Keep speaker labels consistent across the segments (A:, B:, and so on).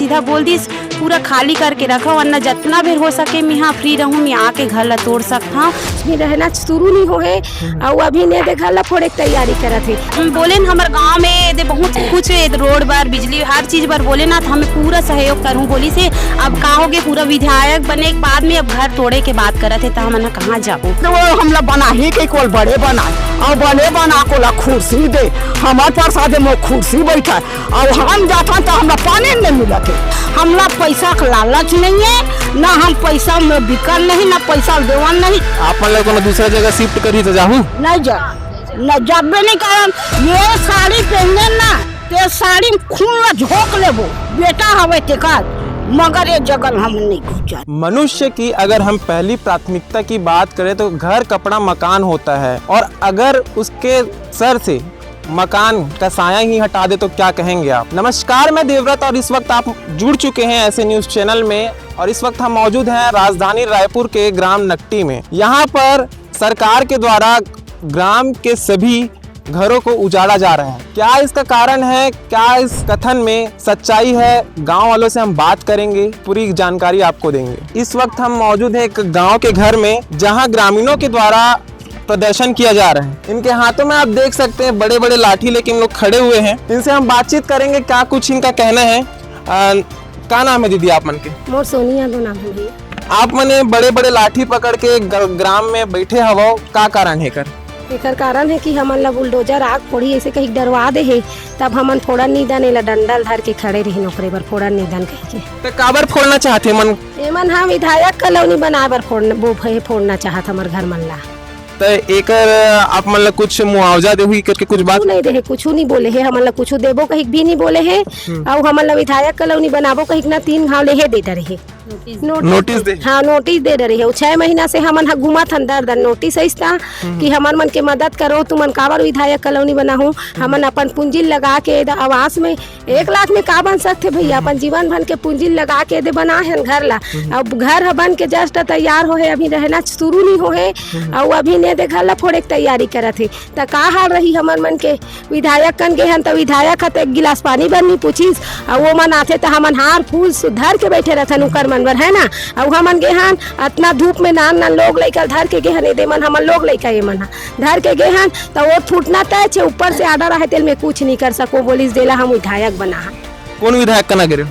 A: सीधा बोल दी पूरा खाली करके रखो, वरना जितना भी हो सके मैं यहाँ फ्री रहूँ, मैं आके घर ला तोड़ सकता हूँ।
B: उसमें रहना शुरू नहीं हो है और अभी ने दे घर ला फोड़े की तैयारी करत है।
A: बोले न हमारे गांव में दे बहुत कुछ रोड पर बिजली हर चीज पर बोले ना, तो हमें पूरा सहयोग करूँ बोली से। अब कहोगे पूरा विधायक बने के बाद में अब घर तोड़े के बात करत है, तो हम कहाँ जाओ।
C: तो वो हम लोग बना ही के कोल बड़े बनाए और बड़े बना को ला कुर्सी दे, हमारे पास आदे में कुर्सी बैठा और हम जाता तो हमरा पानी नहीं मिला थे। हमला पैसा का लालच नहीं है, ना हम पैसा में बिकल नहीं, ना पैसा देवन नहीं।
D: आप मतलब को दूसरा जगह शिफ्ट करी तो जाहू
C: नहीं जा न जबे नहीं करम। ये साड़ी पहने ना ते साड़ी खून ला झोंक लेबो बेटा हवे तेकर, मगर ये जगह हम नहीं घुसा।
D: मनुष्य की अगर हम पहली प्राथमिकता की बात करें तो घर, कपड़ा, मकान होता है, और अगर उसके सर से मकान का साया ही हटा दे तो क्या कहेंगे आप। नमस्कार, मैं देवव्रत और इस वक्त आप जुड़ चुके हैं ऐसे न्यूज चैनल में, और इस वक्त हम मौजूद हैं राजधानी रायपुर के ग्राम नकटी में। यहाँ पर सरकार के द्वारा ग्राम के सभी घरों को उजाड़ा जा रहा है। क्या इसका कारण है, क्या इस कथन में सच्चाई है, गांव वालों से हम बात करेंगे, पूरी जानकारी आपको देंगे। इस वक्त हम मौजूद हैं एक गांव के घर में, जहां ग्रामीणों के द्वारा प्रदर्शन किया जा रहा है। इनके हाथों में आप देख सकते हैं बड़े बड़े लाठी लेके इन लोग खड़े हुए हैं। इनसे हम बातचीत करेंगे, क्या कुछ इनका कहना है। क्या नाम है दीदी आप मन के?
B: मोर सोनिया दो नाम है भैया।
D: आप मने बड़े बड़े लाठी पकड़ के ग्राम में बैठे हवो, का कारण है कर?
B: एकर कारण है कि हमन ला बुलडोजर आग फोड़ी ऐसे कहीं डरवा दे है, तब हमन फोड़ा निधन एला डंडल धर के खड़े रही नौकरी पर फोड़ा निधन कह के।
D: तो काबर फोड़ना चाहते मन?
B: एमन हम विधायक कॉलोनी बनाए बर फोड़ना चाहत हमर घर मन ला।
D: तो एकर आप मतलब कुछ मुआवजा देही करके कुछ बात
B: नहीं दे, कुछ नहीं बोले है हमन ला, कुछ देबो कहीं भी नहीं बोले है। और हमन ला विधायक कॉलोनी बनाबो कहीं ना 3 घाव ले दे रहे,
D: नोटिस दे।
B: हाँ नोटिस दे रही है। 6 महीना से हमन घूमत हन दर दर नोटिस ऐसा कि हमन मन के मदद करो, तुमन काबर विधायक कॉलोनी बनाहू, हमन अपन पूंजी लगा के आवास में 1 लाख में का बन सकते भैया, अपन जीवन भर के पूंजी लगा के दे बना है घर ला। अब घर बन के जस्ट तैयार हो है, अभी रहना शुरू नहीं हो है और अभी ने दे घर ला फोड़े की तैयारी करत है। तो का हाल रही हमन मन के विधायक कन गे हन, तो विधायक हत 1 गिलास पानी बर नहीं पूछिस, और वो मन आथे तो हमन हार फूल धर के बैठे रहथन उकर मन बर है ना। अब हमन गे हन इतना धूप में नान लोग लइका धर के गे हन, दे मन हमन लोग लइका ये मन धर के गे हन, तो वो फूटना तय छे, ऊपर से आर्डर रहे तेल में कुछ नहीं कर सको, बोलिस देला हम विधायक बना।
D: कौन विधायक कना गिरे?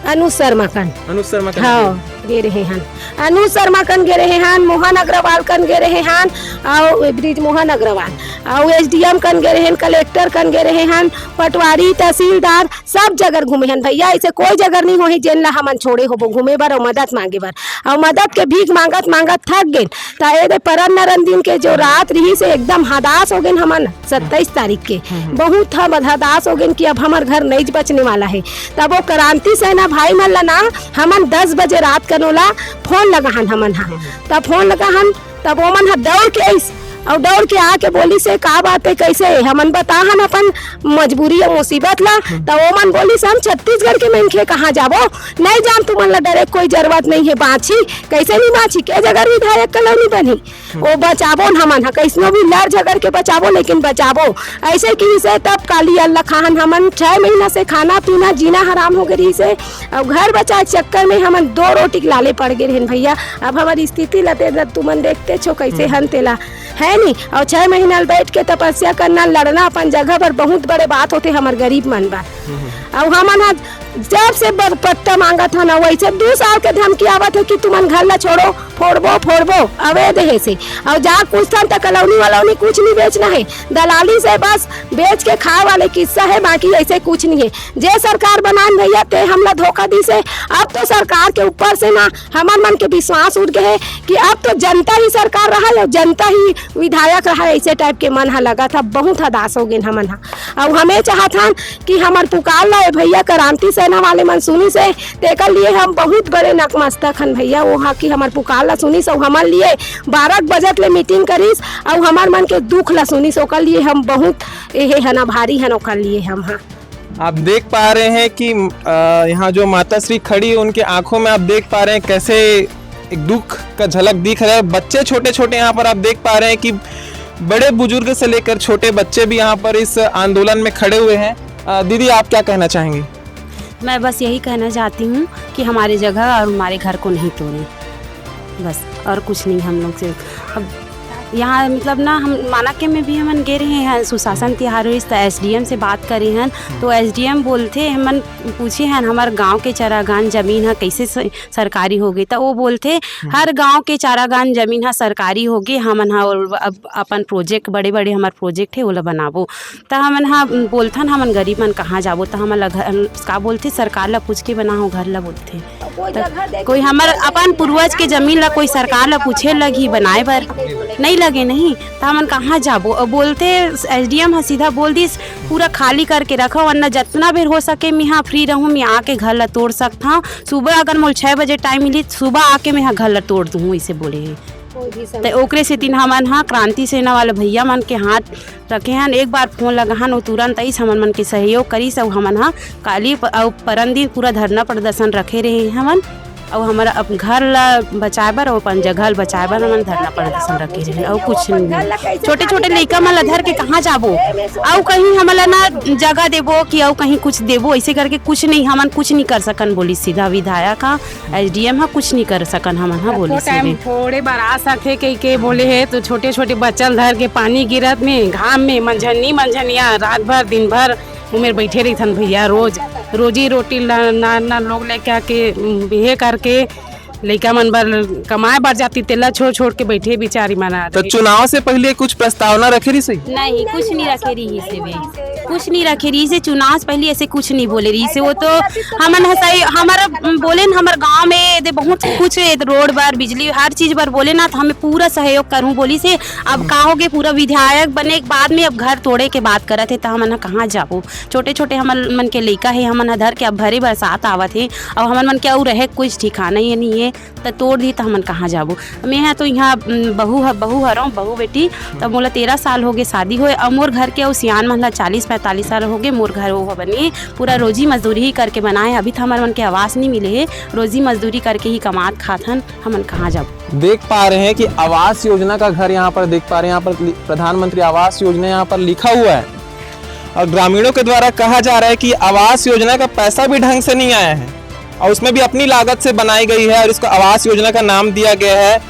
B: अनु शर्मा कन।
D: अनु शर्मा कन
B: हाँ गे रहे हन, अनु शर्मा कन गे रहे हन, मोहन अग्रवाल कन गे रहे हन, और ब्रिज मोहन अग्रवाल, और SDM कन गे रहे हन, कलेक्टर कन गे रहे हन, पटवारी, तहसीलदार सब जगह घूमे हन भैया। ऐसे कोई जगह नहीं होही जेन ला हमन छोड़े हो घूमे बर और मदद मांगे बर, और मदद के भीख मांगत मांगत थक गए। तो परन नरन दिन के जो रात रही से एकदम हदास हो गए हमन 27 तारीख के, बहुत हम हदास हो गए कि अब हमार घर नहीं बचने वाला है। तब वो क्रांति सेना भाई मन ला ना हमन 10 बजे रात कनोला फोन लगाहन हमन हा, तब फोन लगाहन, तब वो मन दौड़ के और दौड़ के आके बोली से का बात है, कैसे हमन बताहन अपन मजबूरी और मुसीबत ला। तो वो मन बोली से हम छत्तीसगढ़ के मनखे कहाँ जाबो, नहीं जान तुमन ला डरे कोई जरूरत नहीं है, बाछी कैसे नहीं बाछी के जगह विधायक कॉलोनी बनी, वो बचाबो हमन कैसनो भी लड़ झगड़ के बचाबो, लेकिन बचाबो ऐसे की से। तब काली अल्लाह खान हमन 6 महीना से खाना पीना जीना हराम हो गई से, और घर बचाए चक्कर में हमन 2 रोटी लाले पड़ गए हैं भैया। अब हमारी स्थिति लते तुमन देखते छो कैसे हन तेला है नहीं। और 6 महीना बैठ के तपस्या करना, लड़ना अपन जगह पर बहुत बड़े बात होते हमारे गरीब मन बा। और हमन जब से पट्टा मांगा था ना, वैसे 2 साल के धमकी आवत है कि तुमन घर ला छोड़ो, फोड़बो अवैध है से। और जा पूछता तो कॉलोनी वालोनी कुछ नहीं बेचना है, दलाली से बस बेच के खाए वाले किस्सा है, बाकी ऐसे कुछ नहीं है। जे सरकार बनान भैया ते हमला धोखा दी से। अब तो सरकार के ऊपर से ना हमार मन के विश्वास उठ गए है कि अब तो जनता ही सरकार रहा है और जनता ही विधायक रहा है, ऐसे टाइप के मन हा लगा था। बहुत हदास हो गए हमन हा, और हमें चाहत हन कि हमार पुकार ला भैया क्रांति सेना वाले मन सुनी से, तेकर लिए हम बहुत बड़े नकमस्तक हन भैया। वो हा कि हमार पुकार ला सुनी सो, हमार लिए 12 बजे ले मीटिंग करीस, और हमार मन के दुख ला सुनी सो, ओकर लिए हम बहुत ये हना भारी हन, ओकर लिए हम। हाँ
D: आप देख पा रहे हैं कि यहाँ जो माता श्री खड़ी है, उनके आंखों में आप देख पा रहे हैं कैसे एक दुख का झलक दिख रहा है। बच्चे छोटे छोटे यहाँ पर आप देख पा रहे हैं कि बड़े बुजुर्ग से लेकर छोटे बच्चे भी यहाँ पर इस आंदोलन में खड़े हुए हैं। दीदी आप क्या कहना चाहेंगे?
A: मैं बस यही कहना चाहती हूँ कि हमारी जगह और हमारे घर को नहीं तोड़ें, बस और कुछ नहीं हम लोग से। अब यहाँ मतलब ना हम मानाके में भी हमन गे रहे हैं सुशासन तिहार SDM से बात करी हैं, तो SDM बोलते हमन पूछे हैं हमारे गांव के चारागान जमीन है कैसे सरकारी हो गई, तो वो बोलते हर गांव के चारागान जमीन है सरकारी हो गई, हमन अब अपन प्रोजेक्ट बड़े बड़े हमारे प्रोजेक्ट है वो बनाबो, तो हमन हाँ बोलथन हमन गरीब मन कहाँ जाबो, तो हमन का बोलते सरकार ला पूछ के बनाओ घर ला बोलते, कोई हमार अपन पूर्वज के जमीन ला कोई सरकार ला पूछे लगी बनाए बर नहीं लगे नहीं, तो हमन कहाँ जाबो। बोलते SDM सीधा बोल दिस पूरा खाली करके रखो, वरना जितना बेर हो सके मैं यहाँ फ्री रहूँ, मैं आके घर ला तोड़ सकता हूँ, सुबह अगर मोल 6 बजे टाइम मिली सुबह आके मैं यहाँ घर ला तोड़ दूँ, इसे बोले हैं। तो ओकरे से तीन हमन हाँ क्रांति सेना वाले भैया मन के हाथ रखे हैं, एक बार फोन लगा हन तुरंत ही हमन मन के सहयोग करी सब, हमन हाँ काली परन दिन पूरा धरना प्रदर्शन रखे रहे हमन, और हमारा अब घर ला बचाए बर और अपन जगह बचाए बर हमन धरना प्रदर्शन रखे रहे, और कुछ नहीं। छोटे छोटे लड़का मन ला धर के कहाँ जाबो, और कहीं हमला ना जगह देबो कि और कहीं कुछ देबो, ऐसे करके कुछ नहीं हमन कुछ नहीं कर सकन, बोली सीधा विधायक हाँ SDM हाँ कुछ नहीं कर सकन हमन हाँ बोली सीधे।
E: थोड़े बार आ सके के बोले है, तो छोटे छोटे बच्चल धर के पानी गिरत में घाम में मंझनिया रात भर दिन भर उमेर बैठे रही थन भैया, रोजी रोटी ना लोग लेके आके बिहे करके लड़का मन बर कमाए बर जाती, तेला छोड़ के बैठे बेचारी मना।
D: तो चुनाव से पहले कुछ प्रस्तावना रखे रही सही?
A: नहीं कुछ नहीं रखे रही से वे कुछ नहीं रखे रही से, चुनाव से पहले ऐसे कुछ नहीं बोले रही से, वो तो हमन हसाई हमारा बोले न हमारे गांव में दे बहुत कुछ रोड बार बिजली हर चीज बार बोले ना, तो हमें पूरा सहयोग करूँ बोली से। अब का हो गए पूरा विधायक बने के बाद में अब घर तोड़े के बात करत है, तो हमन कहाँ जाबो, छोटे छोटे हमन मन के लड़का है हमन धर के अब भरे बरसात आवत है, और हमन मन के और रहे कुछ ठिकाना ही नहीं है, तो तोड़ दी तो हमन कहाँ जाबो। मैं यहाँ तो यहाँ बहू हरों बहू बेटी, तब मोला 13 साल हो गए शादी होए, और मोर घर के सियान मन ला 40-45 साल हो गए, मोर घर वो बनी पूरा रोजी मजदूरी ही करके बनाए, अभी तो हमारे मन के आवास नहीं मिले है, रोजी मजदूरी करके ही कमात खाथन, हमन कहाँ जाबो।
D: देख पा रहे हैं कि आवास योजना का घर यहाँ पर देख पा रहे हैं, यहाँ पर प्रधानमंत्री आवास योजना यहाँ पर लिखा हुआ है, और ग्रामीणों के द्वारा कहा जा रहा है कि आवास योजना का पैसा भी ढंग से नहीं आया है, और उसमें भी अपनी लागत से बनाई गई है, और इसको आवास योजना का नाम दिया गया है,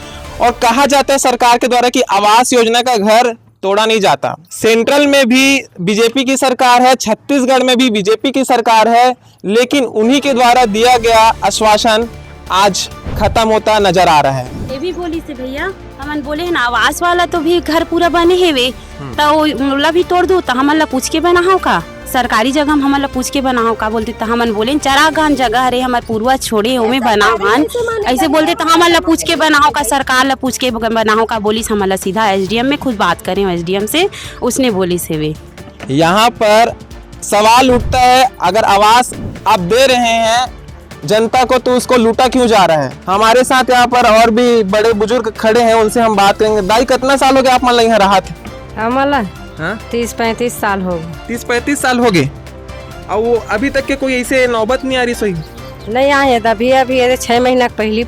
D: और कहा जाता है सरकार के द्वारा कि आवास योजना का घर तोड़ा नहीं जाता। सेंट्रल में भी बीजेपी की सरकार है, छत्तीसगढ़ में भी बीजेपी की सरकार है, लेकिन उन्हीं के द्वारा दिया गया आश्वासन आज खत्म होता नजर आ रहा है।
A: ये भी बोली से भैया हमन बोले है ना आवास वाला तो भी घर पूरा बने है वे, तो मोला भी तोड़ दो, तो हमन ला पूछ के बनाओ का सरकारी जगह हमन ला पूछ के बनाओ का, बोलते तो हमन बोले चारागान जगह अरे हमारे पूर्वज छोड़े ओमे बनाओ हन, ऐसे बोलते तो हमन ला पूछ के बनाओ का, सरकार ला पूछ के बनाओ का, बोली हमन ला सीधा SDM में खुद बात करें SDM से, उसने बोली से वे।
D: यहाँ पर सवाल उठता है, अगर आवास आप दे रहे हैं जनता को, तो उसको लूटा क्यों जा रहा है। हमारे साथ यहाँ पर और भी बड़े बुजुर्ग खड़े हैं, उनसे हम बात करेंगे। दाई कितना साल हो गया आप मन यहाँ रहा थे?
E: हमला
D: हाँ
E: 30-35 साल हो गए।
D: 30-35 साल हो गए, और वो अभी तक के कोई ऐसे नौबत नहीं आ रही सोई?
E: नहीं आए अभी 6 महीना पहली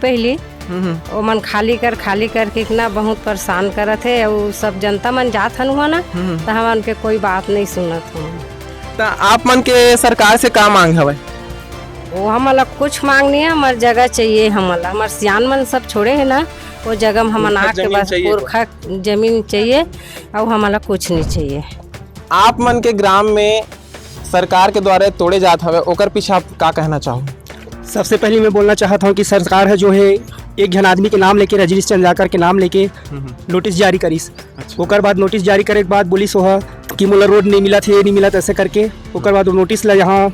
E: वो मन खाली करके इतना बहुत परेशान करत है, और सब जनता मन जात हन हुआ ना, तो हमन के कोई बात नहीं सुनत हूँ।
D: तो आप मन के सरकार से का मांग हवे?
E: वो हमला कुछ मांग नहीं है, हमार जगह चाहिए, हमला हमार सियान मन सब छोड़े है ना, वो जगह में हम आके बस पुरखा जमीन चाहिए, और हमला कुछ नहीं चाहिए।
D: आप मन के ग्राम में सरकार के द्वारा तोड़े जात हवे, ओकर पीछे आप का कहना चाहो?
F: सबसे पहले मैं बोलना चाहता हूँ कि सरकार है जो है एक जन आदमी के नाम लेके रजनीश चंद्राकर के नाम लेके नोटिस जारी करीस। ओकर बाद नोटिस जारी करे के बाद बोली सोहा कि मोला रोड नहीं मिला थे, ये नहीं मिला ऐसे करके, ओकर बाद नोटिस ला यहाँ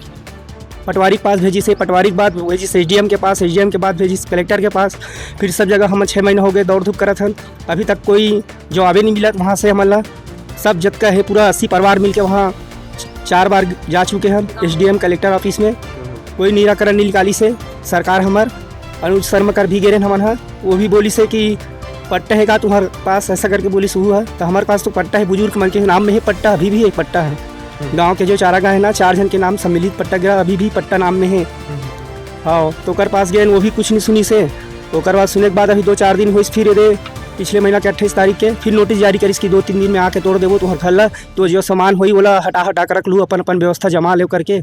F: पटवारी के पास भेजी से, पटवारी के बाद भेजी SDM के पास, SDM के बाद भेजी कलेक्टर के पास, फिर सब जगह हम 6 महीने हो गए दौड़ धूप करत हन, अभी तक कोई जवाब नहीं मिला। वहाँ से हमारा सब जत का है पूरा 80 परिवार मिल के वहाँ 4 बार जा चुके हैं SDM कलेक्टर ऑफिस में, कोई निराकरण नहीं निकाली से। सरकार हमार अनुज शर्मा कर भी गए हमारे, वो भी बोली से कि पट्टा है का तुम्हारे पास, ऐसा करके बोली सुबह है, तो हमारे पास तो पट्टा है, बुजुर्ग मन के नाम में है पट्टा, अभी भी एक पट्टा है। गांव के जो चारागाह है ना 4 जन के नाम सम्मिलित पट्टा गिरा, अभी भी पट्टा नाम में है। हाँ तो कर पास गए वो भी कुछ नहीं सुनी से, ओकर बाद सुने के बाद अभी 2-4 दिन हुई फिर दे पिछले महीना के 28 तारीख के फिर नोटिस जारी करिस कि 2-3 दिन में आके तोड़ देबो तो घर ला तो जो सामान होई वाला हटा हटा कर रख लू अपन अपन व्यवस्था जमा ले करके।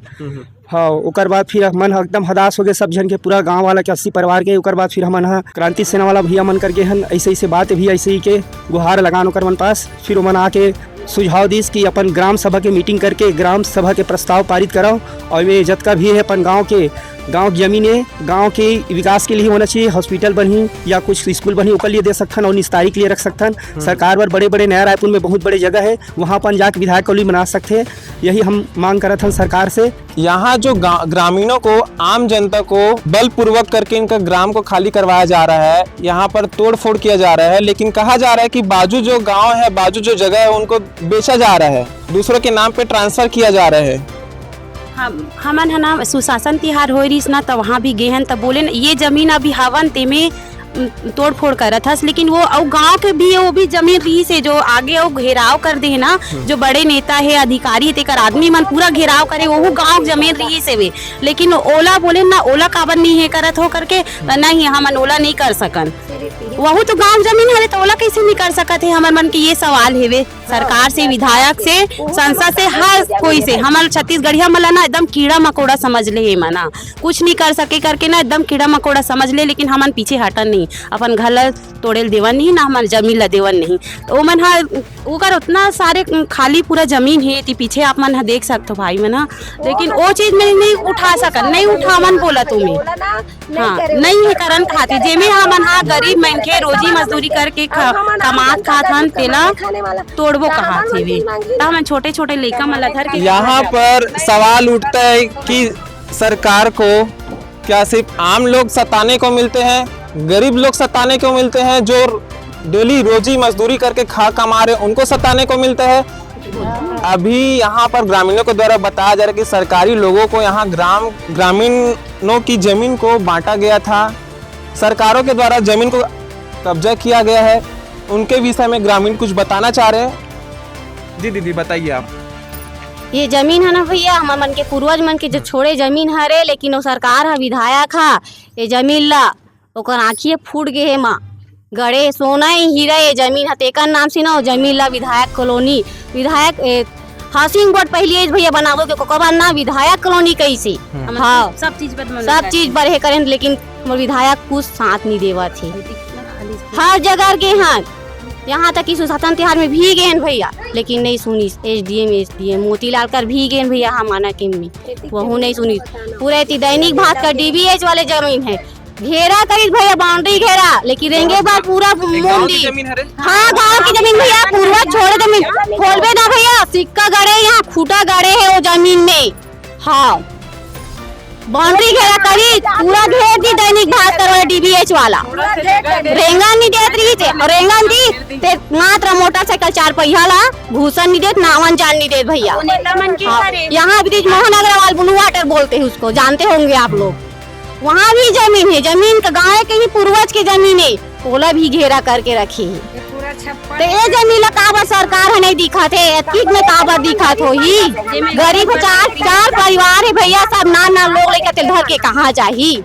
F: हाँ ओकर बाद फिर मन एकदम हदास हो गए सब जन के, पूरा गांव वाला के 80 परिवार के। ओकर बाद फिर हमन हाँ क्रांति सेना वाला भैया मन करके हन ऐसे ऐसे बात भी ऐसे ही के गुहार लगान ओकर मन पास। फिर मन आके सुझाव दीस कि अपन ग्राम सभा के मीटिंग करके ग्राम सभा के प्रस्ताव पारित कराओ और वे जतका भी है अपन गांव की जमीनें गांव के विकास के लिए होना चाहिए। हॉस्पिटल बनी या कुछ स्कूल बनी ओकर लिए दे सकथन और निस्तारी के लिए रख सकथन। सरकार पर बड़े बड़े नया रायपुर में बहुत बड़े जगह है वहाँ अपन जाके विधायक कॉलोनी बना सकते हैं। यही हम मांग करत हन सरकार से।
D: यहाँ जो ग्रामीणों को, आम जनता को बलपूर्वक करके इनका ग्राम को खाली करवाया जा रहा है, यहाँ पर तोड़ फोड़ किया जा रहा है, लेकिन कहा जा रहा है कि बाजू जो गांव है, बाजू जो जगह है उनको बेचा जा रहा है, दूसरों के नाम पे ट्रांसफर किया जा रहा है।
A: हमन है ना सुशासन तिहार हो रही ना, तो वहाँ भी गए हैं तब बोले ना ये जमीन अभी हवन ते में तोड़ फोड़ करत हस, लेकिन वो और गांव के भी वो भी जमीन रही से जो आगे वो घेराव कर दे ना, जो बड़े नेता है अधिकारी तेकर आदमी मन पूरा घेराव करे वो गांव जमीन रही से वे, लेकिन ओला बोले ना ओला काबर नहीं है करत हो करके नहीं हमन ओला नहीं कर सकन। वही तो गांव जमीन है तो ओला कैसे नहीं कर सकते है। हमारे मन के ये सवाल है वे सरकार से, विधायक से, संसद से, हर कोई से। हमारे छत्तीसगढ़िया मला ना एकदम कीड़ा मकोड़ा समझ ले मना, कुछ नहीं कर सके करके ना एकदम कीड़ा मकोड़ा समझ ले, लेकिन हमन पीछे हटन नहीं, अपन घर ला तोड़े देवन नहीं ना, हमारे जमीन ला देवन नहीं। तो मन हाँ ओकर उतना सारे खाली पूरा जमीन है ती पीछे आप मन देख सकते हो भाई मन, लेकिन वो चीज में नहीं उठा सकन, नहीं उठावन बोला तुम्हें। हाँ नहीं है करन खाती जेमे हमन हाँ गरीब मन के रोजी मजदूरी करके कमात खाथन तेला तोड़बो कहा थे वे, तो हम छोटे छोटे लड़का मन धर के।
D: यहाँ पर सवाल उठता है कि सरकार को क्या सिर्फ आम लोग सताने को मिलते हैं, गरीब लोग सताने को मिलते हैं, जो डेली रोजी मजदूरी करके कमा रहे उनको सताने को मिलता है। अभी यहाँ पर ग्रामीणों के द्वारा बताया जा रहा है कि सरकारी लोगों को यहाँ ग्रामीणों की जमीन को बांटा गया था, सरकारों के द्वारा जमीन को कब्जा किया गया है। उनके विषय में ग्रामीण कुछ बताना चाह रहे हैं। जी दीदी बताइए आप।
G: ये जमीन है ना भैया हमारे मन के पूर्वज मन के जो छोड़े जमीन हरे, लेकिन वो सरकार है विधायक है ये जमीन ला ओकर आँखिए फूट गए है माँ गड़े सोना हीरा ये जमीन है तेकर नाम से ना वो जमीन ला विधायक कॉलोनी विधायक हाउसिंग बोर्ड पहले भैया बनावो के कोकबा ना विधायक कॉलोनी कैसे। हाँ
A: सब चीज
G: पर है करें, लेकिन विधायक कुछ साथ नहीं देवा थे। हर जगह के हाथ यहाँ तक कि सुशासन तिहार में भी गए भैया, लेकिन नहीं सुनी। एसडीएम मोतीलाल कर भी गए भैया हमारा के में वहू नहीं सुनी। पूरे दैनिक भास्कर डीबीएच वाले जमीन है घेरा करी भैया बाउंड्री घेरा, लेकिन रेंगे बार पूरा मुंडी। हाँ गाँव की जमीन भैया पूरा छोड़े जमीन खोलबे ना भैया, सिक्का गड़े यहाँ खूटा गड़े है वो जमीन में। हाँ बाउंड्री घेरा करी पूरा घेर दी दैनिक भास्कर वाला डीबीएच वाला, रेंगा नहीं देत रही थे और रेंगा दी ते मात्र मोटरसाइकिल 4 पहिया ला भूषण नहीं देत, नावन जान नहीं देत भैया। यहाँ ब्रिज मोहन अग्रवाल ब्लू वाटर बोलते हैं उसको, जानते होंगे आप लोग। वहाँ भी जमीन है, जमीन का गाँव के ही पूर्वज की जमीन है, ओला भी घेरा करके रखी है। तो ये जमीन काबर सरकार है नहीं दिखा थे, एथिक में काबर दिखा थो ही। गरीब 4 परिवार है भैया, सब ना लोग लेके घर के कहाँ चाहिए।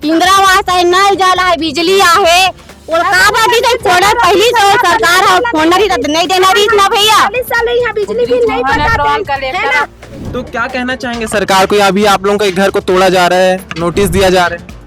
G: इंदिरा आवास है, नल जल है, बिजली है, और काबर दी फोड़र पहली से सरकार है फोड़र ही नहीं देना रही ना भैया।
B: बिजली भी नहीं पता।
D: तो क्या कहना चाहेंगे सरकार को? अभी आप लोगों के घर को तोड़ा जा रहा है, नोटिस दिया जा रहा है।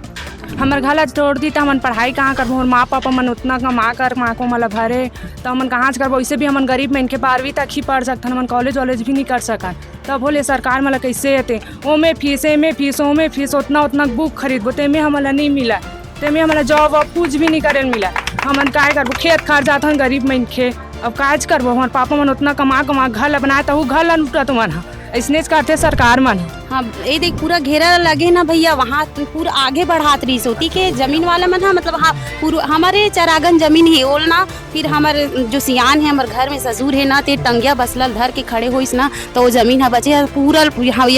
E: हमारे घर तोड़ दी तो हमन पढ़ाई कहाँ करबो, और माँ पापा मन उतना कमा कर माँ को मतलब भरे तो हमन कहाँ से करबो। वैसे भी हमन गरीब में इनके 12वीं तक ही पढ़ सकते, हमन कॉलेज वॉलेज भी नहीं कर सकन। तब बोले सरकार मतलब कैसे आते ओमे फीस एमे फीस ओमे फीस उतना बुक खरीदबो तेमें हमला नहीं मिला, तेमें हमला जॉब वॉब कुछ भी नहीं करे मिला। हमन काय करबो, खेत खार जात हन गरीब में इनके, अब काज करबो। हमारे पापा मन उतना कमा घर ला बनाए तो घर ला लूटा तो मन ऐसने करते सरकार मन।
A: हाँ ये देख पूरा घेरा लगे ना भैया, वहाँ पूरा आगे बढ़ात रही सोती के जमीन वाला मन है, मतलब हाँ पूरा हमारे चरागन जमीन है ओल ना। फिर हमारे जो सियान है हमारे घर में ससुर है ना, ते टंगिया बसलल धर के खड़े होइस ना, तो वो जमीन है बचे पूरा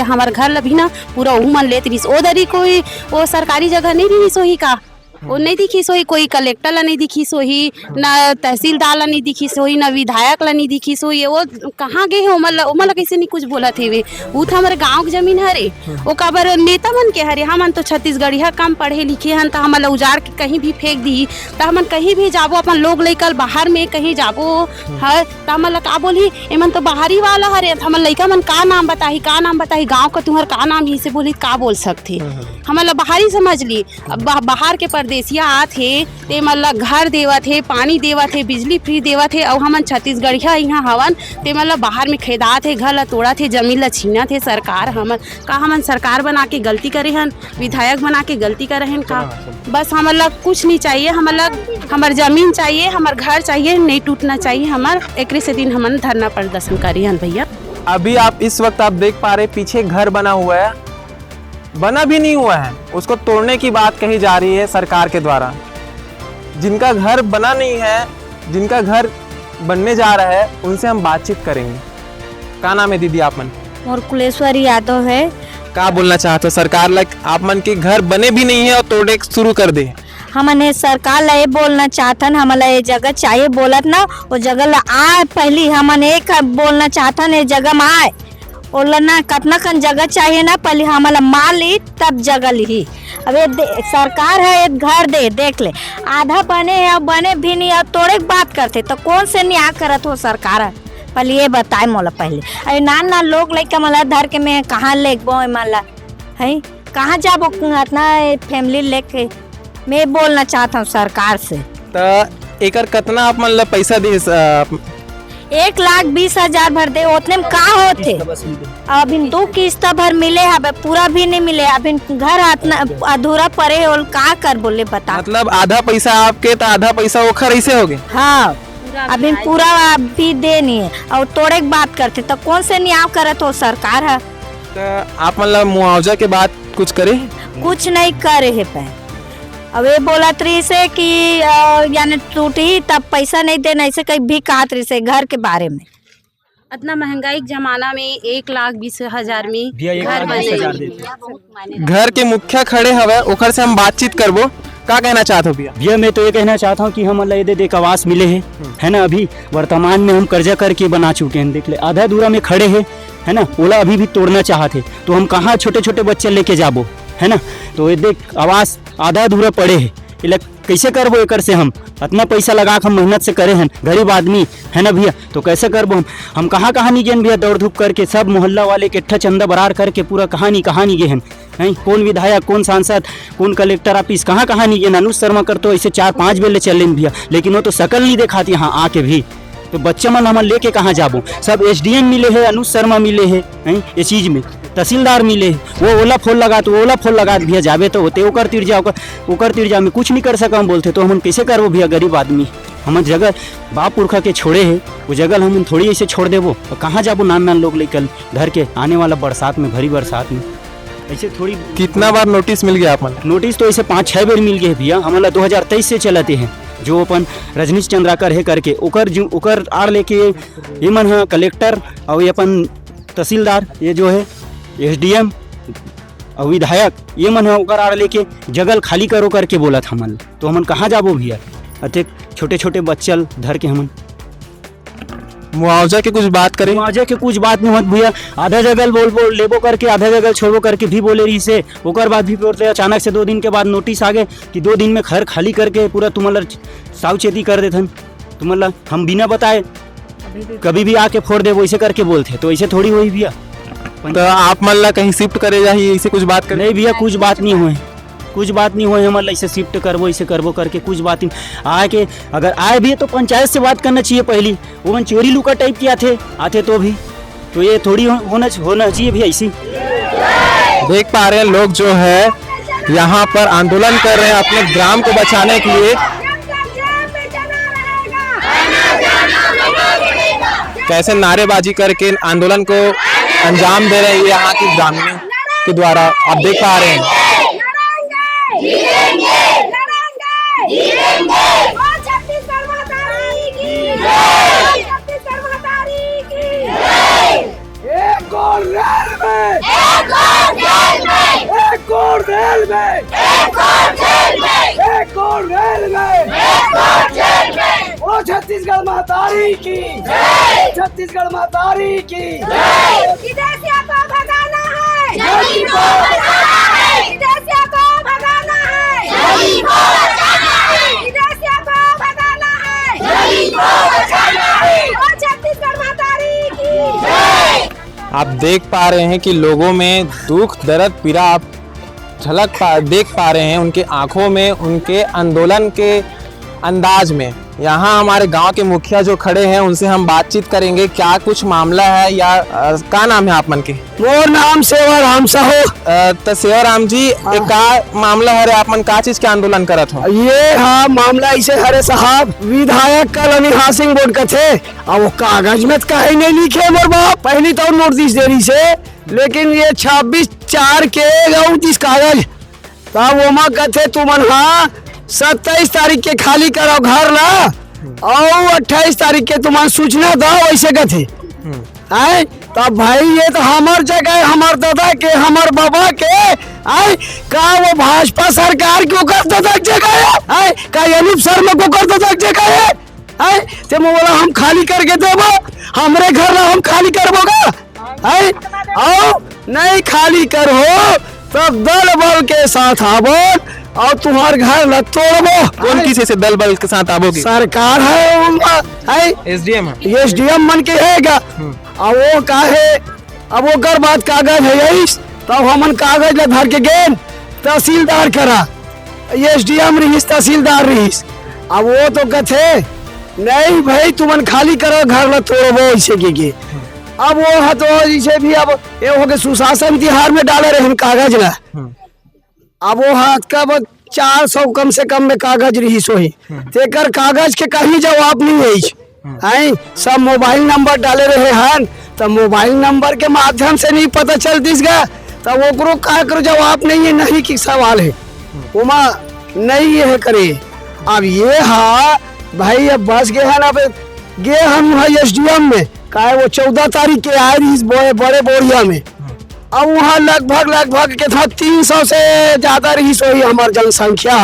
A: हमारे घर ला भी ना पूरा वह मन लेत रही। ओ दरी कोई वो सरकारी जगह नहीं रही सोही का वो नहीं दिखी सोई, कोई कलेक्टर ला नहीं दिखी सोई, ना तहसीलदार ला नहीं दिखी सोई, ना विधायक ला नहीं दिखी सोई। वो कहाँ गए हैं? उमला कैसे नहीं कुछ बोला थे वे? वो था हमारे गाँव की जमीन हरे, वो काबर नेता मन के हरे। हमन तो छत्तीसगढ़िया कम पढ़े लिखे हन, तो हमला उजाड़ के कहीं भी फेंक दी, तो हमन कहीं भी जाबो अपन लोग लेकर बाहर में कहीं जाबो है, तो हमला का बोली एमन तो बाहरी वाला हरे। हमन लइका मन का नाम बताही, का नाम बताही, गाँव का तुम्हार का नाम ही से बोली का बोल सकते। हमला बाहरी समझ ली। अब बाहर के परदेसिया आथे ते मतलब घर देवा थे, पानी देवा थे, बिजली फ्री देवा थे, और हमन छत्तीसगढ़िया यहाँ हवन ते मतलब बाहर में खेदा थे, घर ला तोड़ा थे, जमीन ला छीना थे। सरकार हमन सरकार बना के गलती करे हन, विधायक बना के गलती करे हन का? बस हमला कुछ नहीं चाहिए, हमला हमार जमीन चाहिए, हमार घर चाहिए, नहीं टूटना चाहिए हमार। एक से दिन हमन धरना प्रदर्शन करी हन भैया।
D: अभी आप इस वक्त आप देख पा रहे पीछे घर बना हुआ है, बना भी नहीं हुआ है, उसको तोड़ने की बात कही जा रही है सरकार के द्वारा। जिनका घर बना नहीं है, जिनका घर बनने जा रहा है, उनसे हम बातचीत करेंगे। क्या नाम है दीदी आप मन?
H: और कुलेश्वरी यादव है।
D: क्या बोलना चाहते हो सरकार लाइक आप मन के घर बने भी नहीं है और तोड़ने शुरू कर दे?
H: हमने सरकार ला ये बोलना चाहतन, हमारा ये जगह चाहिए बोलत ना, वो जगह ला आए पहली हमने एक बोलना चाहतन, ये जगह में आए और ना कितना कन जगह चाहिए ना, पहले हमारा माल ली तब जगह ली। अब ये सरकार है, एक घर दे देख ले, आधा बने है अब बने भी नहीं, अब तोड़े की बात करते तो कौन से न्याय करत हो सरकार? पहले ये बताए मोला पहले। अरे नान लोग लेके मला धर के मैं कहाँ लेबो मला है, कहाँ जाबो इतना फैमिली लेके? मैं बोलना चाहता हूँ सरकार से।
D: तो एकर कितना आप मन ला पैसा दे?
H: 1,20,000 भर दे, उतने में का होते? अभी 2 किस्त भर मिले है, पूरा भी नहीं मिले, अभी घर अधूरा पड़े और का कर बोले बता।
D: मतलब आधा पैसा आपके तो आधा पैसा ओखर ऐसे हो गए?
H: हाँ, अभी पूरा अभी दे नहीं है और तोड़े की बात करते तो कौन से न्याय करत हो सरकार है?
D: तो आप मतलब मुआवजा के बाद कुछ करे?
H: कुछ नहीं करे है पे। अब ये बोला तरी से कि यानी टूटी तब पैसा नहीं देना, ऐसे कहीं भी कहा तरी से घर के बारे में।
A: इतना महंगाई के जमाना में 1,20,000 में घर बने।
D: घर के मुखिया खड़े हवे, ओखर से हम बातचीत करबो। क्या कहना चाहते हो भैया?
F: भैया मैं तो ये कहना चाहता हूँ कि हम अल्लाह दे एक आवास मिले है ना। अभी वर्तमान में हम कर्जा करके बना चुके हैं, देख ले आधा अधूरा में खड़े हैं है ना। ओला अभी भी तोड़ना चाहते तो हम कहाँ छोटे छोटे बच्चे लेके जाबो है ना। तो ये देख आवास आधा अधूरा पड़े है, कैसे करबो एकर से? हम इतना पैसा लगा के हम मेहनत से करे हैं, गरीब आदमी है ना भैया, तो कैसे करबो हम कहाँ नहीं गए भैया? दौड़ धूप करके सब मोहल्ला वाले इकट्ठा चंदा बरार करके पूरा कहानी गए हैं। कौन विधायक, कौन सांसद, कौन कलेक्टर ऑफिस कहाँ नहीं गए? अनुज शर्मा कर तो ऐसे 4-5 बेले चले भैया, लेकिन वो तो शकल नहीं दिखाती यहाँ आके भी। तो बच्चे मन हम लेके कहाँ जाबो? सब SDM मिले है, अनुज शर्मा मिले है ये चीज में, तहसीलदार मिले, वो ओला फोन लगा तो ओला फोन लगा भैया जाबे तो होते ओकर तीर जा में कुछ नहीं कर सका हम बोलते। तो हम कैसे करबो भैया? गरीब आदमी हम जगह बाप पुरखा के छोड़े है, वो जगह हम थोड़ी ऐसे छोड़ देबो और कहाँ जाबो? नान लोग लेकर घर के आने वाला बरसात में, भरी बरसात में ऐसे थोड़ी।
D: कितना बार नोटिस मिल गया आप मन?
F: नोटिस तो ऐसे 5-6 बार मिल गए भैया। हमारा 2023 से चलाते हैं, जो अपन रजनीश चंद्राकर है करके ओकर आड़ लेके ये मन है कलेक्टर और ये अपन तहसीलदार, ये जो है SDM और विधायक, ये मन है ओकर आड़ लेके जगल खाली करो करके बोला था हमन। तो हमन कहाँ जाबो भैया? अतः छोटे छोटे बच्चल धर के हमन
D: मुआवजा के कुछ बात करें?
F: मुआवजा के कुछ बात नहीं होत भैया। आधा जगह बोल लेबो करके, आधा जगह छोड़बो करके भी बोले रही से, ओकर बाद भी बोलते अचानक से 2 दिन के बाद नोटिस आ गए कि 2 दिन में घर खाली करके पूरा तुम्हारा सावचेती कर देथन। तुम्हारा हम बिना बताए कभी भी आके फोड़ दे वैसे करके बोलते, तो ऐसे थोड़ी हुई भैया।
D: तो आप मन ला कहीं शिफ्ट करे जाइए, ऐसे कुछ बात करें?
F: नहीं भैया, कुछ बात नहीं हुए, कुछ बात नहीं हुए। हमारे ऐसे शिफ्ट करबो ऐसे करबो करके कुछ बात नहीं आके, अगर आए भी तो पंचायत से बात करना चाहिए पहली। वो मन चोरी लुका टाइप के आते तो भी, तो ये थोड़ी होना चाहिए भैया ऐसी।
D: देख पा रहे हैं लोग जो है यहाँ पर आंदोलन कर रहे हैं अपने ग्राम को बचाने के लिए। कैसे नारेबाजी करके आंदोलन को अंजाम दे रहे हैं यहाँ की ग्रामीणों के द्वारा, आप देख पा रहे हैं।
C: एक और
F: छत्तीसगढ़ महतारी की छत्तीसगढ़ महतारी की
B: विदेशियों को भगाना है,
H: गरीब को बचाना है,
B: विदेशियों को भगाना है,
H: गरीब को बचाना है,
B: विदेशियों को भगाना है,
H: गरीब को बचाना है।
B: और छत्तीसगढ़ महतारी की
D: आप देख पा रहे हैं कि लोगों में दुख दर्द पीड़ा आप देख पा रहे हैं उनके आंखों में, उनके आंदोलन के अंदाज में। यहाँ हमारे गांव के मुखिया जो खड़े हैं उनसे हम बातचीत करेंगे, क्या कुछ मामला है या का नाम है आप मन के?
F: मोर नाम सेवाराम साहू।
D: तो सेवाराम जी, एक का मामला है रे, आप मन का चीज के आंदोलन करत हो?
F: ये हाँ मामला ऐसे हरे साहब, विधायक कल हासिंग बोर्ड का थे और वो कागज में कहीं नहीं लिखे मोर बाप, पहली तो नोटिस देरी से, लेकिन ये 26/4 के 29 कागज तब वो माँ कथे तुमन हाँ 27 तारीख के खाली करो घर ना और 28 तारीख के तुम्हारा सूचना दो वैसे कथे आए। तब भाई ये तो हमार जगह है, हमार दादा के हमार बाबा के आए का वो भाजपा सरकार क्यों कर दादा जगह है आए का अनूप शर्मा को कर दादा जगह है आए ते बोला हम खाली करके देबो हमरे घर ना हम खाली करबोगा आए आओ नहीं खाली करो तब दल बल के साथ आवो और तुम्हार घर न तोड़बो।
D: कौन किसी से दल बल के साथ आओगे?
F: सरकार है
D: एसडीएम है,
F: एसडीएम मन के हैगा और वो का है अब वो कर बात कागज है यही तब हमन कागज ला धर के गेन तहसीलदार करा, एसडीएम रहीस तहसीलदार रहीस। अब वो तो कथे नहीं भाई तुमन खाली करो घर ला तोड़बो ऐसे के अब वो है तो जैसे भी अब ये हो गए सुशासन तिहार में डाले रहे हम कागज ला, अब वो हाथ का 400 कम से कम में कागज रही सोही तेकर कागज के कहीं जवाब नहीं है सब मोबाइल नंबर डाले रहे हन तब मोबाइल नंबर के माध्यम से नहीं पता चलतीस गा तब वो का करो जवाब नहीं है, नहीं की सवाल है उमा नहीं ये है करे। अब ये हाँ भाई अब बस गए हैं अब गे हम एसडीएम में का वो 14 तारीख के आए रही बड़े बोरिया में। अब वहाँ लगभग कितना 300 से ज्यादा रही सोई हमार जनसंख्या।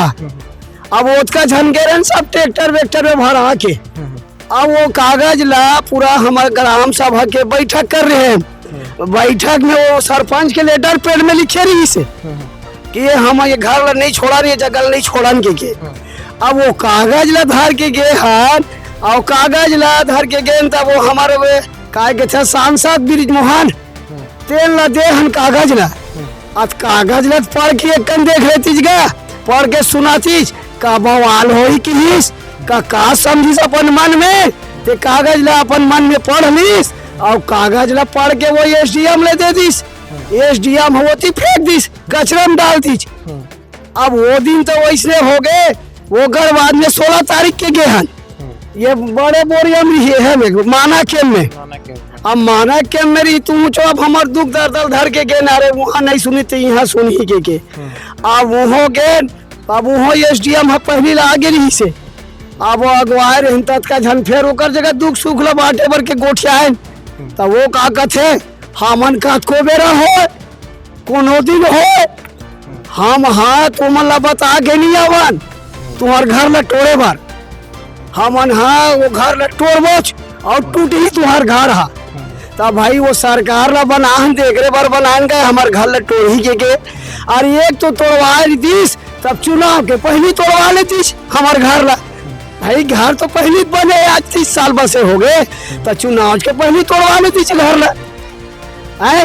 F: अब उसका झनगेरन सब ट्रैक्टर वेक्टर में भरा के अब वो कागज ला पूरा हमारे ग्राम सभा के बैठक कर रहे हैं। बैठक में वो सरपंच के लेटर पेड में लिखे रही से कि ये हम ये घर नहीं छोड़ा रही जगह नहीं छोड़न के अब वो कागज ला धर के गए हाथ और कागज ला धर के गए तब वो हमारे काय के थे सांसद ब्रिज मोहन तेल ला दे हम कागज ला अब कागज ला पढ़ के एक देख लेती गा पढ़ के सुनाती का बवाल हो का समझिस अपन मन में ते कागज ला अपन मन में पढ़ लीस और कागज ला पढ़ के वो एसडीएम ले दे दिस, एसडीएम होती फेंक दिस कचरा में डाल दीज। अब वो दिन तो वैसे हो गए वो घर बाद में 16 तारीख के गए हन ये बड़े बोरिया में है माना खेम में। अब माना के मेरी तुम चो अब हमार दुख दर्द धर के गए नारे वहाँ नहीं सुनी तो यहाँ सुनी के अब वो गए अब वो एसडीएम पहली ला आगे रही से अब वो अगवाए रहे का झन फेर ओकर जगह दुख सुख ला बांटे बर के गोठिया तो वो का कथे हमन का को बेरा हो कोनो दिन हो हम हाँ तुमन ला बता के नहीं आवन तुम्हार घर ला तोड़े बार हमन हाँ वो घर ला तोड़बोच और टूट ही तुम्हार घर हा तब भाई वो सरकार ला बनान देख रहे बार बनान गए हमार घर ला तोड़ ही के और एक तो तोड़वा दीस तब चुनाव के पहली तोड़वा लेतीस हमार घर ला भाई घर तो पहली बने आज 30 साल बसे हो गए तो चुनाव के पहली तोड़वा लेतीस घर ला है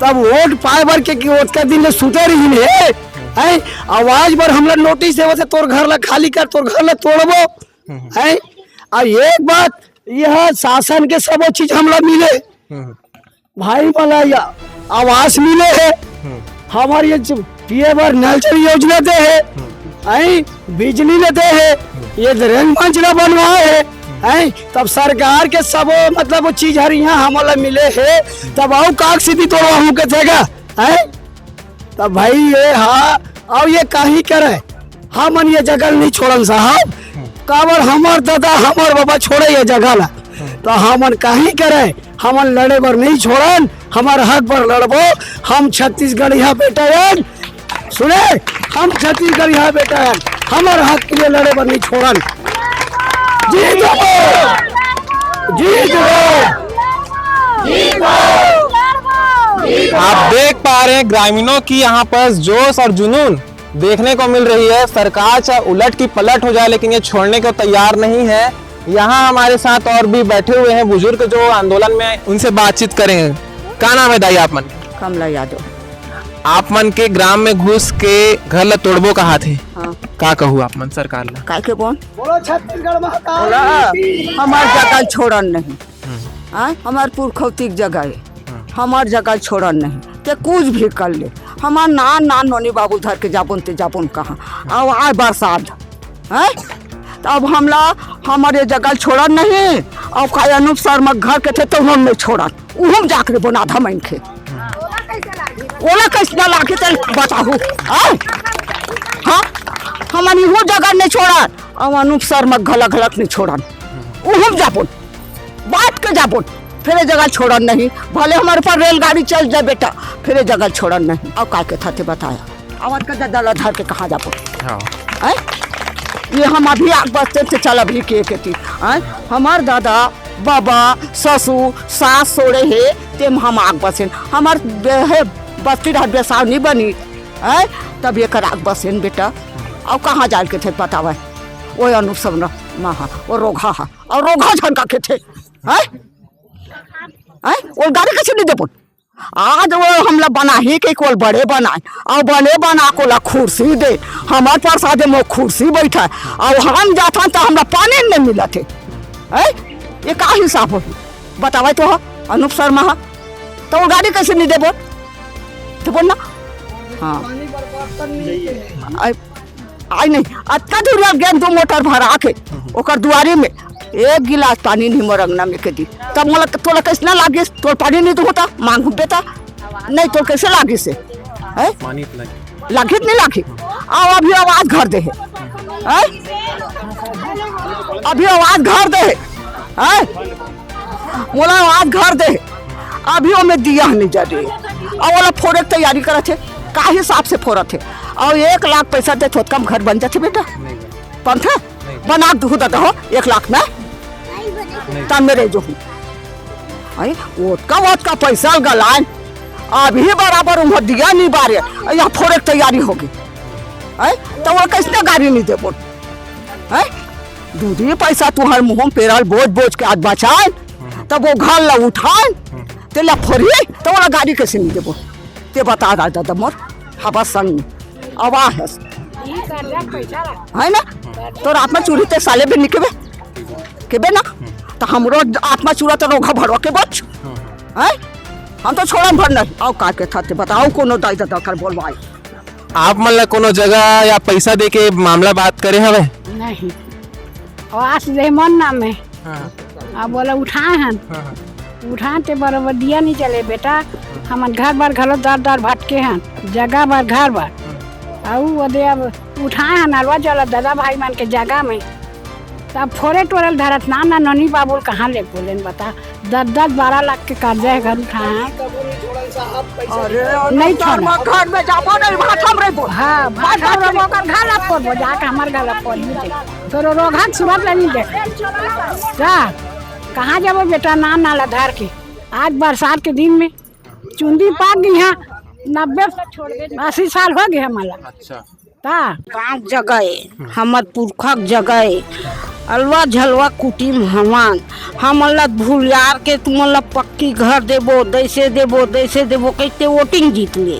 F: तब वोट पाए बार के वोट का दिन सुते रही है आवाज बार हमला नोटिस देवे तोर घर ला खाली कर तोर घर ला तोड़बो है। और एक बात यह शासन के सब चीज हमला मिले भाई वाला आवास मिले है हमारे ये पिए बार नल जल योजना दे है बिजली ले दे है ये रंग मंच ला बनवाए है तब सरकार के सब मतलब वो चीज हर यहाँ हमला मिले है तब आओ काग सीधी तोड़वा हूँ के थेगा है तब भाई ये हाँ और ये काही करे हमन ये जगह नहीं छोड़न साहब काबर हमार दादा हमार बाबा छोड़े ये जगह ला तो हमन काही करे हमन लड़े बर नहीं छोड़न हमार हक पर लड़बो हम छत्तीसगढ़ यहाँ बेटा सुने हम छत्तीसगढ़ यहाँ बेटा हमार हक के लिए लड़े बर नहीं छोड़न
D: आप देख पा रहे हैं ग्रामीणों की यहाँ पर जोश और जुनून देखने को मिल रही है। सरकार चाहे उलट की पलट हो जाए लेकिन ये छोड़ने को तैयार नहीं है। यहाँ हमारे साथ और भी बैठे हुए हैं बुजुर्ग जो आंदोलन में, उनसे बातचीत करेंगे। क्या नाम है दाई आप मन?
C: कमला यादव।
D: आप मन के ग्राम में घुस के घर ला तोड़बो कहा थे?
C: हाँ।
D: का कहू आप मन सरकार ला?
C: काय के बोल बोला हमार जगह छोड़न नहीं। हमार पुरखौती जगह है, हमार जगह छोड़न नहीं ते कुछ भी कर ले। हमार नान नोनी बाबू धर के जाबुन ते जाबुन कहाँ अब आए बरसात है अब हमला हमारे जगह छोड़न नहीं। अब का अनूप शर्मा घर के थे तो उन्होंने छोड़न उहम जाकर बना था मन के ओला कैसे लाके चल बताहू। हाँ हमारी वो जगह नहीं छोड़ा। अब अनूप शर्मा घलक घलक नहीं छोड़न उहम जापुन बात के जापुन फिर जगह छोड़न नहीं। भले हमारे पास रेलगाड़ी चल जाए बेटा फिर जगह छोड़न नहीं। अब का के थे बताया आवाज का दला धर के कहाँ जापुन ये हम अभी आग बचते थे चल अभी के थी हमार दादा बाबा ससुर सास सोड़े है तेम हम आग बसेन हमार बस्ती रात बेसाव नहीं बनी है तब ये कर आग बसेन बेटा। अब कहाँ जाल के थे बतावा वो अनूप शर्मा महा वो रोघा हा और रोघा झनका के थे हैं वो गाड़ी कैसे नहीं देबो। आज वो हमला बना ही के कोल बड़े बनाए और बड़े बना को ला कुर्सी दे हमारे पास आदे मो कुर्सी बैठा और हम जाता तो हमरा पानी नहीं मिला थे। ये का हिसाब हो बतावा तो अनूप शर्मा हा तो वो गाड़ी कैसे नहीं देबो तो बोल ना। हाँ आई नहीं अत्ता दूर गया 2 मोटर भरा के ओकर दुआरे में 1 गिलास पानी नहीं मोरंगना में के दी तब मोला तोला कैसे ना लागे तोर पानी नहीं तो होता मांग बेटा नहीं तो कैसे लागे से है लागे नहीं लागे। आओ अभी आवाज घर दे है अभी आवाज घर दे है मोला आवाज घर दे अभी वो में दिया नहीं जा रही और वाला फोड़े की तैयारी करे थे का हिसाब से फोड़ा थे और 1 लाख पैसा दे तो कम घर बन जाते बेटा पंथ बना दू दादा हो 1 लाख में तब मेरे जो वोट का पैसा गलान अभी बराबर उम्र दिया नहीं बारे यहाँ फोड़े की तैयारी होगी तो वो कैसे गाड़ी नहीं दे बोल दूधी पैसा तुहर मुँह पेरल बोझ बोझ के आज बचाए तब वो घर ला उठाए ते ला फोड़िए तो वो गाड़ी कैसे नहीं दे बोल ते बता दादा मोर हवा संग आवाज है ना तो आत्मा चूरी ते साले भी निकबे केबे ना तो हमरो आत्मा चूरा तो रोगा भरवा के बच है हम तो छोड़ा भर नहीं आओ का के थाते बताओ कोनो दाई दादा कर बोलवाई
D: आप मन ला कोनो जगह या पैसा दे के मामला बात करे हवे
E: नहीं आवास दे मन नाम है अब बोला उठाए हैं उठाए ते बराबर दिया नहीं चले बेटा हमार घर बार घलो दर दर भटके हैं जगह बार घर बार आऊ अदे अब उठाए हैं नलवा चला दादा भाई मान के जगह में तब फोरे टोरल धरत ना ननी बाबुल कहाँ ले बोलेन बता 10-12 लाख के कर्जा है घर उठाए हैं नहीं छोड़ा
C: घर में जाबो नहीं भात हमरे बोल
E: हाँ भात हमरे बोकर घर ला पोर जाके हमार घर ला पोर तो रोगा सुबह नहीं दे जा कहाँ जाबो बेटा नाला धर के आज बरसात के दिन में चुंदी पाक गई है 90-80 साल हो गए हमारा। अच्छा
B: गाँव जगह है हमार पुरखक जगह है अलवा झलवा कुटीम हमान हम अल्लाह भूलियार के तुम अल्लाह पक्की घर देबो दैसे देबो कहते वोटिंग जीत ले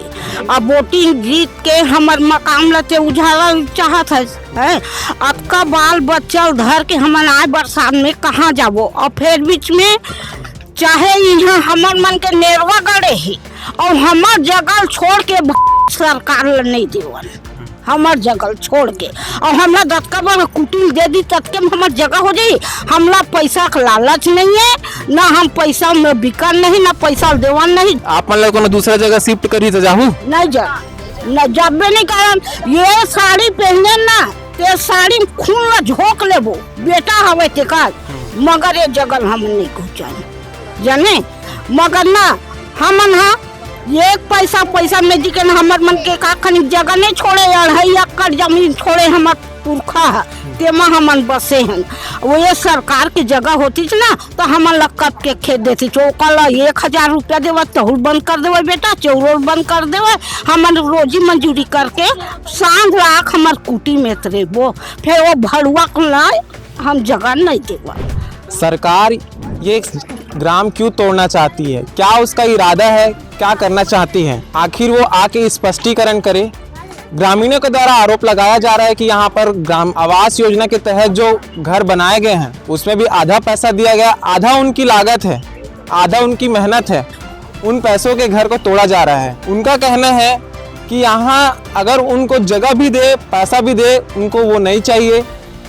B: अब वोटिंग जीत के हमार मकाम लते उजाला चाहत है आपका बाल बच्चा धर के हमार आए बरसात में कहाँ जाबो और फिर बीच में चाहे यहाँ हमार मन के नेरवा गड़े है और हमार जगह छोड़ के सरकार नहीं देवन हमार जगह छोड़ के और हमरा दत्का में कुटिल दे दी तत्के में हमार जगह हो जाई। हमरा पैसा का लालच नहीं है ना हम पैसा में बिकन नहीं ना पैसा देवन नहीं।
D: आप मन लोग दूसरा जगह शिफ्ट करी तो जाहू
B: नहीं जा न जबे नहीं कारण ये साड़ी पहने ना ते साड़ी खून ला झोंक लेबो बेटा हवे ते का मगर ये जगह हम नहीं पहुंचाने जाने मगर ना हमन हा एक पैसा में दिखे हमार मन के का खनी जगह नहीं छोड़े 2.5 एकड़ जमीन छोड़े हमार
C: पुरखा है तेमा हमन बसे हैं। वो ये सरकार की जगह होती थी ना तो हमन ला कब के खेत देती तो कल 1000 रुपया देवे तहुल बंद कर देवे बेटा, चौरोल बंद कर देवे, हमन रोजी मंजूरी करके 7 लाख हमार कुटी में रेबो, फिर वो भड़ुआ को लाए हम जगह नहीं देवा।
D: सरकार ये ग्राम क्यों तोड़ना चाहती है, क्या उसका इरादा है, क्या करना चाहती है, आखिर वो आके स्पष्टीकरण करे। ग्रामीणों के द्वारा आरोप लगाया जा रहा है कि यहाँ पर ग्राम आवास योजना के तहत जो घर बनाए गए हैं उसमें भी आधा पैसा दिया गया, आधा उनकी लागत है, आधा उनकी मेहनत है, उन पैसों के घर को तोड़ा जा रहा है। उनका कहना है कि यहाँ अगर उनको जगह भी दे, पैसा भी दे, उनको वो नहीं चाहिए,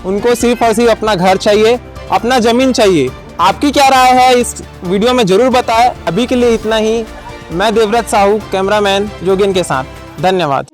D: उनको सिर्फ और सिर्फ अपना घर चाहिए, अपना ज़मीन चाहिए। आपकी क्या राय है इस वीडियो में ज़रूर बताएं। अभी के लिए इतना ही। मैं देवव्रत साहू, कैमरामैन योगेन के साथ। धन्यवाद।